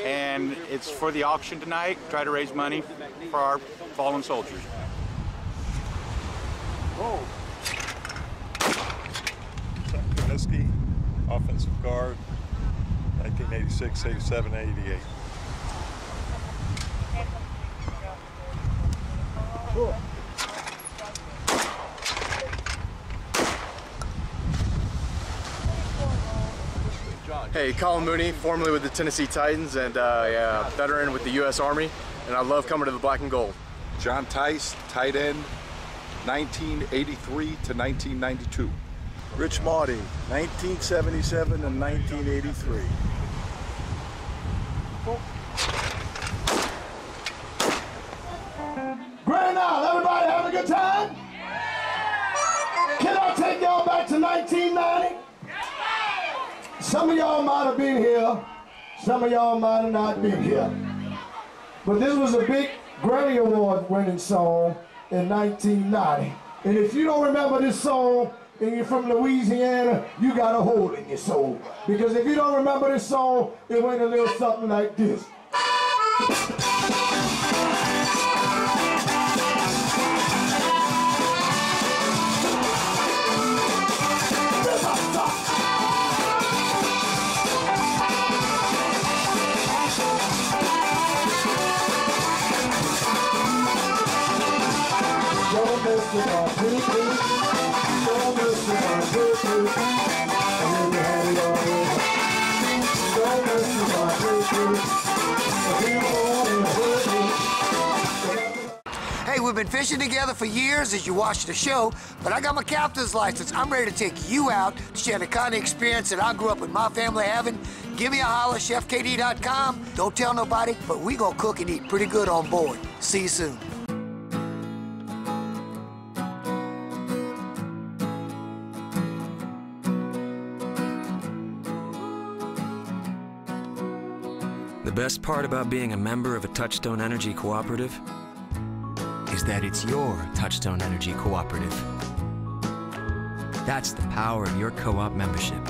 and it's for the auction tonight. Try to raise money for our fallen soldiers.
Oh. Kaminsky, offensive guard, 1986, 87, 88.
Cool.
Hey, Colin Mooney, formerly with the Tennessee Titans and yeah, veteran with the U.S. Army, and I love coming to the Black and Gold.
John Tice, tight end, 1983 to 1992.
Rich Marty, 1977 and 1983.
Grand Isle, everybody having a good time? Can I take y'all back to 1990? Some of y'all might have been here, some of y'all might have not been here. But this was a big Grammy Award winning song in 1990. And if you don't remember this song and you're from Louisiana, you got a hole in your soul. Because if you don't remember this song, it went a little something like this.
Hey, we've been fishing together for years as you watch the show, but I got my captain's license. I'm ready to take you out to share the kind of experience that I grew up with my family having. Give me a holler, chefkd.com. Don't tell nobody, but we gonna cook and eat pretty good on board. See you soon.
The best part about being a member of a Touchstone Energy Cooperative is that it's your Touchstone Energy Cooperative. That's the power of your co-op membership.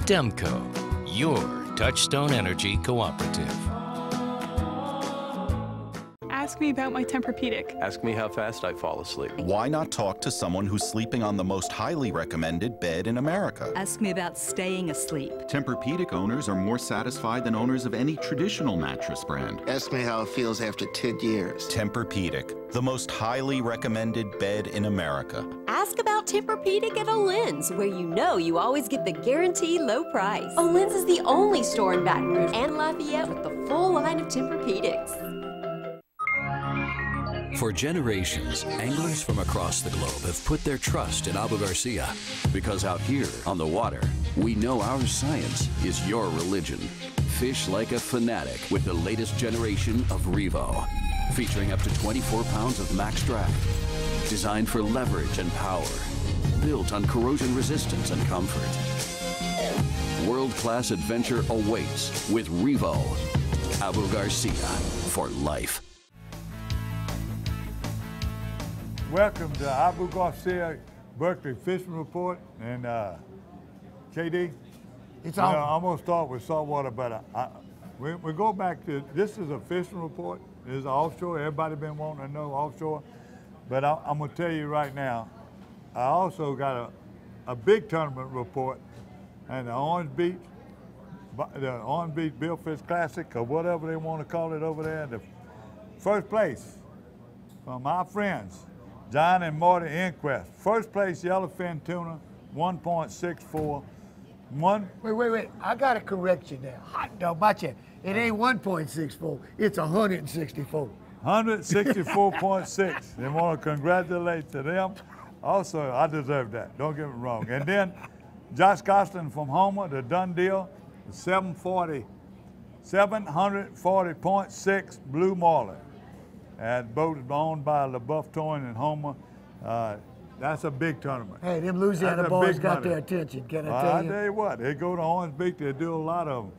Demco, your Touchstone Energy Cooperative.
Ask me about my Tempur-Pedic.
Ask me how fast I fall asleep.
Why not talk to someone who's sleeping on the most highly recommended bed in America?
Ask me about staying asleep.
Tempur-Pedic owners are more satisfied than owners of any traditional mattress brand.
Ask me how it feels after 10 years.
Tempur-Pedic, the most highly recommended bed in America.
Ask about Tempur-Pedic at Olin's, where you know you always get the guaranteed low price. Olin's is the only store in Baton Rouge and Lafayette with the full line of Tempur-Pedics.
For generations, anglers from across the globe have put their trust in Abu Garcia. Because out here on the water, we know our science is your religion. Fish like a fanatic with the latest generation of Revo. Featuring up to 24 pounds of max drag. Designed for leverage and power. Built on corrosion resistance and comfort. World-class adventure awaits with Revo. Abu Garcia for life.
Welcome to Abu Garcia Berkeley Fishing Report. And KD,
it's on.
I'm going to start with saltwater, but we go back to, this is a fishing report. This is offshore. Everybody been wanting to know offshore. But I'm going to tell you right now, I also got a big tournament report, and the Orange Beach Billfish Classic, or whatever they want to call it over there, the first place from our friends, John and Marty Inquest. First place yellowfin tuna, 1.64.
Wait. I got to correct you now. Hot dog, my chest. It ain't 1.64, it's 164.
164.6. They want to congratulate to them. Also, I deserve that. Don't get me wrong. And then Josh Gosling from Homer, the done deal, 740.6 Blue Marlin. That boat is owned by LaBeouf Towing in Homer. That's a big tournament.
Hey, them Louisiana boys got their attention, can I tell you?
I tell you what, they go to Orange Beach, they do a lot of them.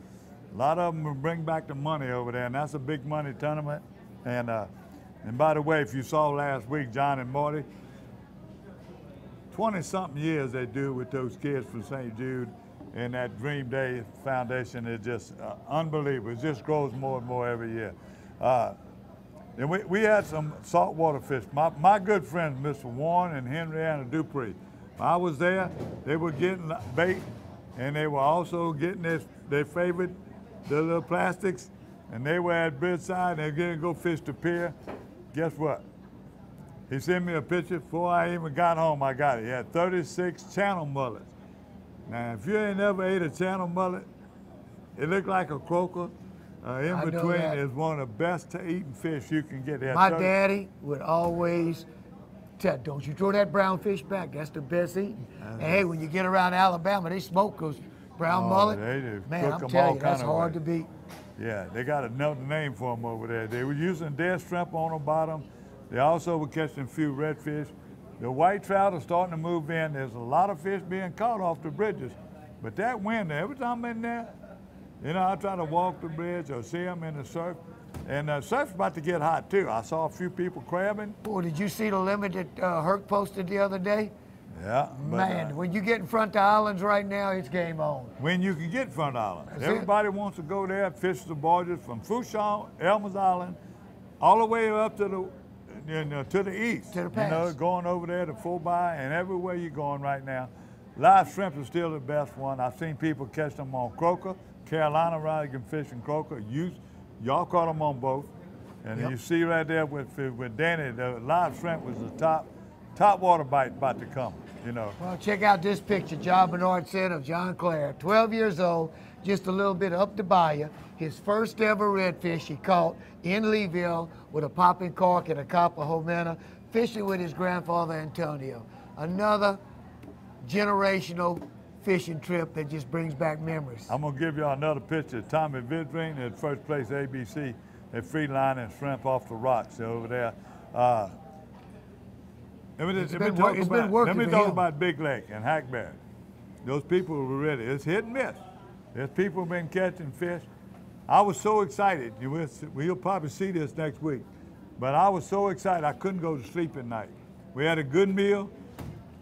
A lot of them will bring back the money over there, and that's a big money tournament. And by the way, if you saw last week, John and Marty, 20-something years they do with those kids from St. Jude, and that Dream Day Foundation is just unbelievable. It just grows more and more every year. And we had some saltwater fish. My good friends, Mr. Warren and Henrietta Dupree, I was there, they were getting bait, and they were also getting their favorite, the little plastics, and they were at Bridgeside, they were going to go fish the pier. Guess what? He sent me a picture before I even got home, I got it. He had 36 channel mullets. Now, if you ain't never ate a channel mullet, it looked like a croaker. In between is one of the best eating fish you can get.
My daddy would always tell, don't you throw that brown fish back, that's the best eating. And hey, when you get around Alabama, they smoke those brown mullet.
They do.
Man, I'm telling you, that's hard to beat.
Yeah, they got another name for them over there. They were using dead shrimp on the bottom. They also were catching a few redfish. The white trout are starting to move in. There's a lot of fish being caught off the bridges. But that wind, every time I'm in there, you know, I try to walk the bridge or see them in the surf. And the surf's about to get hot too. I saw a few people crabbing.
Boy, did you see the limit that Herc posted the other day?
Yeah.
Man, when you get in front of the islands right now, it's game on.
When you can get in front of the islands.
That's
Everybody wants to go there, fish the barges from Fouchon, Elmer's Island, all the way up to the east.
To the pass.
You know, going over there to Fulby and everywhere you're going right now. Live shrimp is still the best one. I've seen people catch them on croaker. Carolina Riley can fish in croaker. Y'all caught them on both. And you see right there with Danny, the live shrimp was the top water bite about to come, you know.
Well, check out this picture John Bernard sent of John Clare, 12 years old, just a little bit up the bayou. His first ever redfish he caught in Leeville with a popping cork and a copper homena, fishing with his grandfather Antonio. Another generational fishing trip that just brings back memories.
I'm gonna give y'all another picture. Tommy Vidring at first place ABC. They're free lining shrimp off the rocks over there. Let me talk about Big Lake and Hackberry. Those people were ready. It's hit and miss. There's people who've been catching fish. I was so excited. You'll probably see this next week. But I was so excited I couldn't go to sleep at night. We had a good meal.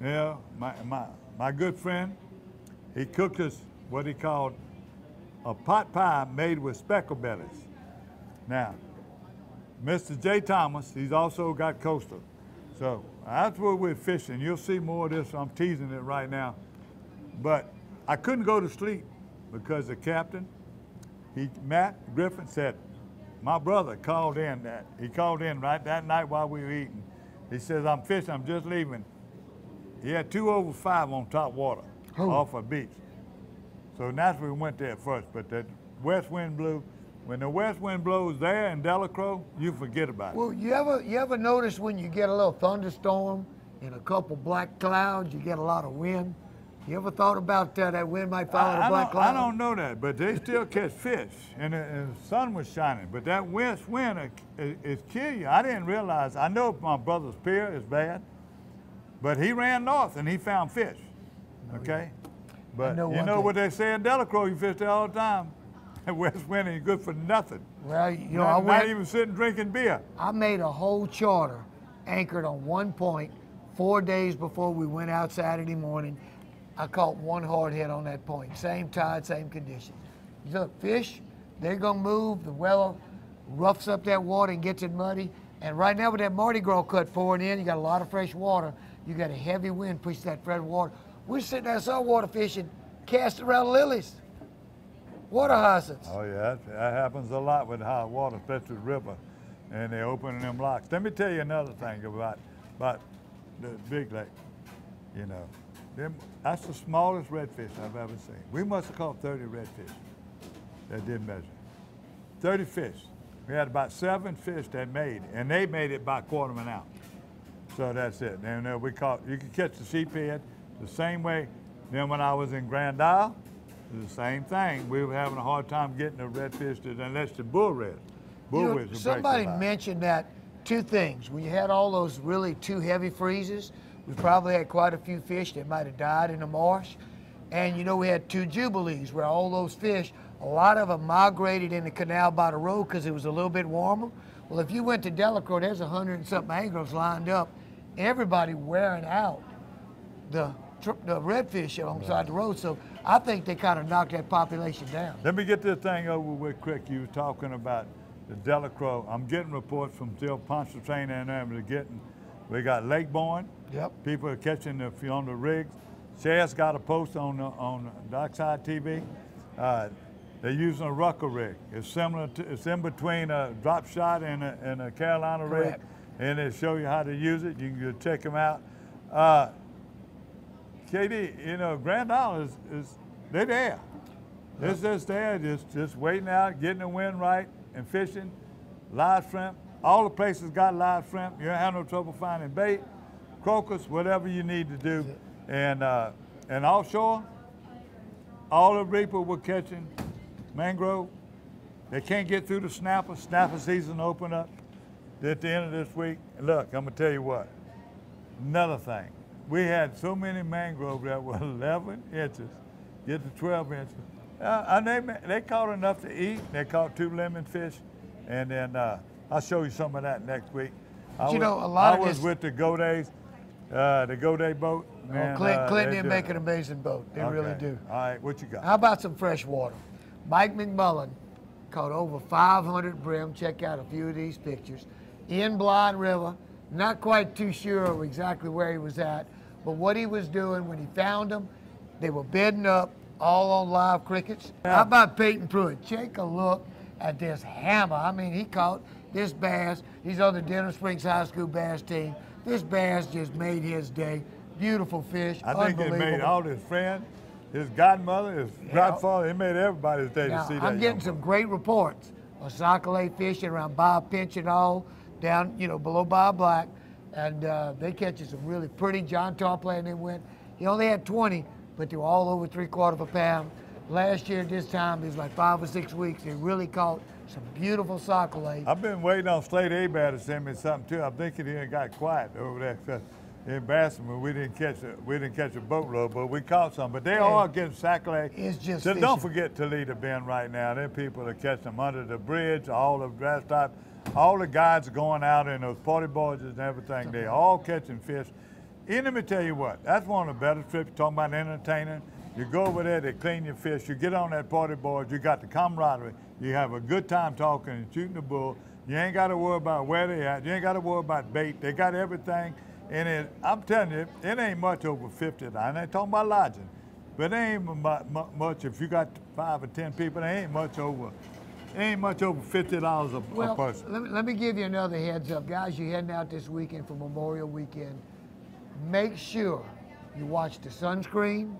Yeah, my good friend, he cooked us what he called a pot pie made with speckle bellies. Now, Mr. J. Thomas, he's also got coastal. So that's where we're fishing. You'll see more of this. I'm teasing it right now. But I couldn't go to sleep because the captain, Matt Griffin, said, my brother called in. He called in right that night while we were eating. He says, I'm fishing, I'm just leaving. He had 2 over 5 on top water off a beach. So naturally we went there first, but the west wind blew. When the west wind blows there in Delacroix, you forget about it.
Well, you ever notice when you get a little thunderstorm and a couple black clouds, you get a lot of wind? You ever thought about that wind might follow the black cloud?
I don't know that, but they still catch fish, and the sun was shining. But that west wind is kill you. I didn't realize. I know my brother's pier is bad, but he ran north and he found fish. Okay, but you know what they say in Delacroix? You fish there all the time. That west wind ain't good for nothing.
Well, you know,
not even sitting drinking beer.
I made a whole charter anchored on one point 4 days before we went out Saturday morning. I caught one hard hit on that point. Same tide, same condition. Look, fish, they're going to move. The weather roughs up that water and gets it muddy. And right now with that Mardi Gras cut pouring in, you got a lot of fresh water. You got a heavy wind push that fresh water. We're sitting there saltwater fishing, casting around lilies, water hyacinths.
Oh, yeah, that happens a lot with hot water, especially the river, and they're opening them locks. Let me tell you another thing about the Big Lake, you know. That's the smallest redfish I've ever seen. We must have caught 30 redfish that didn't measure. 30 fish. We had about 7 fish that made, and they made it by 1/4 of an ounce. So that's it. And we caught, you could catch the sheephead the same way. Then when I was in Grand Isle, it was the same thing. We were having a hard time getting the redfish, unless the bull reds. Bull reds
somebody mentioned that 2 things. When you had all those really 2 heavy freezes, we probably had quite a few fish that might have died in the marsh. And you know, we had 2 jubilees where all those fish, a lot of them migrated in the canal by the road because it was a little bit warmer. Well, if you went to Delacroix, there's 100 and something anglers lined up, everybody wearing out the redfish alongside the road. So I think they kind of knocked that population down.
Let me get this thing over with quick. You were talking about the Delacroix. I'm getting reports from still Pontchartrain and them. We got Lakeborn.
Yep.
People are catching on the rigs. Chad's got a post on Dockside TV. They're using a rucker rig. It's similar to, it's in between a drop shot and a Carolina rig, and they show you how to use it. You can go check them out. KD, you know, Grand Isle they're there. They're just there, just waiting out, getting the wind right and fishing. Live shrimp. All the places got live shrimp. You don't have no trouble finding bait, crocus, whatever you need to do. And offshore, all the reaper we're catching, mangrove, they can't get through the snapper. Snapper season open up at the end of this week. And look, I'm gonna tell you what, another thing. We had so many mangrove that were 11 inches, get to 12 inches. And they caught enough to eat. They caught 2 lemon fish, and then I'll show you some of that next week. I was with the Godays, the Goday boat. Man,
Clinton make an amazing boat. They really do.
All right, what you got?
How about some fresh water? Mike McMullen caught over 500 brim. Check out a few of these pictures. In Blind River, not quite too sure of exactly where he was at, but what he was doing when he found them, they were bedding up all on live crickets. How about Peyton Pruitt? Take a look at this hammer. I mean, he caught this bass. He's on the Denham Springs High School bass team. This bass just made his day. Beautiful fish.
I think it made all his friends, his godmother, his godfather, it made everybody's day to see that.
I'm getting some great reports of Socolay fishing around Bob Pinch and all, down, you know, below Bob Black. And they catching some really pretty. John Tarpley and they went. He only had 20, but they were all over 3/4 of a pound. Last year at this time, it was like 5 or 6 weeks. They really caught some beautiful Socolay.
I've been waiting on Slade Abad to send me something too. I'm thinking he got quiet over there. In Bassman, we didn't catch a boatload, but we caught some. But they are getting Socolay.
It's just
so don't forget Toledo Bend right now. Them people are catching them under the bridge, all the grass type. All the guys are going out in those party barges and everything. They're all catching fish. And let me tell you what, that's one of the better trips. Talking about entertaining. You go over there, they clean your fish. You get on that party barge, you got the camaraderie. You have a good time talking and shooting the bull. You ain't got to worry about where they at. You ain't got to worry about bait. They got everything. And I'm telling you, it ain't much over $50. I ain't talking about lodging, but it ain't much. If you got 5 or 10 people, it ain't much over $50 a person.
Let me give you another heads up. Guys, you're heading out this weekend for Memorial Weekend. Make sure you watch the sunscreen,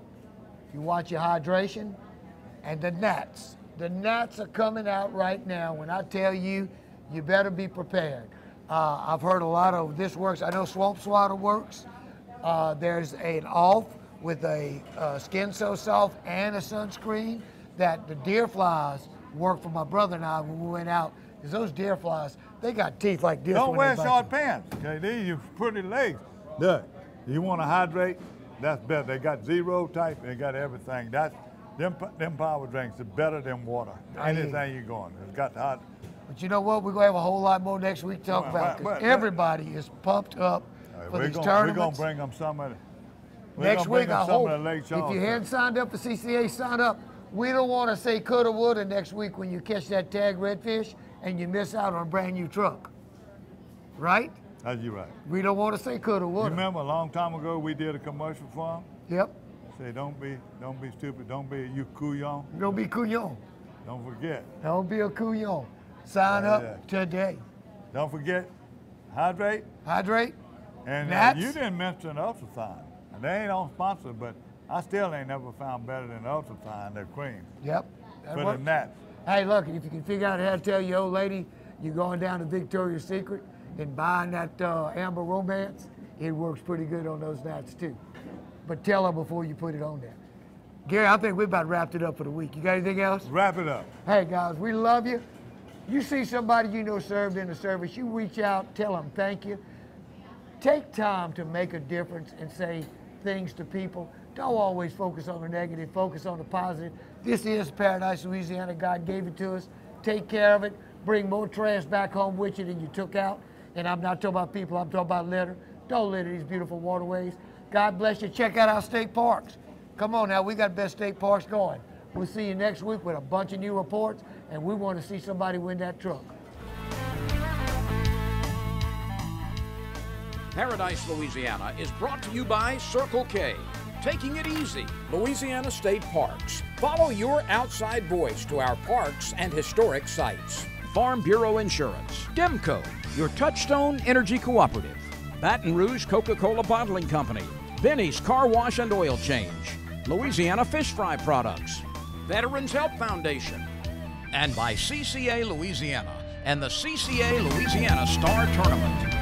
you watch your hydration, and the gnats. The gnats are coming out right now. When I tell you, you better be prepared. I've heard a lot of this works. I know Sweetwater works. There's an off with a Skin So Soft and a sunscreen that the deer flies work for my brother and I when we went out. Because those deer flies, they got teeth like this.
Don't wear short pants. Okay, these are pretty legs. Look, you want to hydrate? That's better. They got zero type. They got everything. Them power drinks are better than water. Anything you're going. It's got hot.
But you know what? We're going to have a whole lot more next week to talk about. Because everybody is pumped up for these tournaments.
We're going to bring them some of the
next week, I hope.
If
you hadn't signed up for CCA, sign up. We don't want to say coulda, woulda next week when you catch that tag redfish and you miss out on a brand new truck. Right?
That's you right.
We don't want to say coulda, woulda.
You remember a long time ago we did a commercial for them?
Yep.
Say don't be stupid. Don't be you couillon.
Don't be couillon.
Don't forget.
Don't be a couillon. Sign up today.
Don't forget, hydrate.
Hydrate.
And you didn't mention ultrasign. They ain't on sponsor, but I still ain't never found better than ultrasign, their cream.
Yep.
For the gnats.
Hey, look, if you can figure out how to tell your old lady you're going down to Victoria's Secret and buying that Amber Romance, it works pretty good on those gnats too. But tell her before you put it on there. Gary, I think we about wrapped it up for the week. You got anything else?
Wrap it up.
Hey, guys, we love you. You see somebody you know served in the service, you reach out, tell them thank you. Take time to make a difference and say things to people. Don't always focus on the negative, focus on the positive. This is Paradise, Louisiana. God gave it to us. Take care of it. Bring more trash back home with you than you took out. And I'm not talking about people, I'm talking about litter. Don't litter these beautiful waterways. God bless you. Check out our state parks. Come on now, we got best state parks going. We'll see you next week with a bunch of new reports, and we want to see somebody win that truck.
Paradise, Louisiana is brought to you by Circle K. Taking it easy, Louisiana State Parks. Follow your outside voice to our parks and historic sites. Farm Bureau Insurance. Demco, your Touchstone Energy Cooperative. Baton Rouge Coca-Cola Bottling Company. Benny's Car Wash and Oil Change. Louisiana Fish Fry Products. Veterans Help Foundation. And by CCA Louisiana and the CCA Louisiana Star Tournament.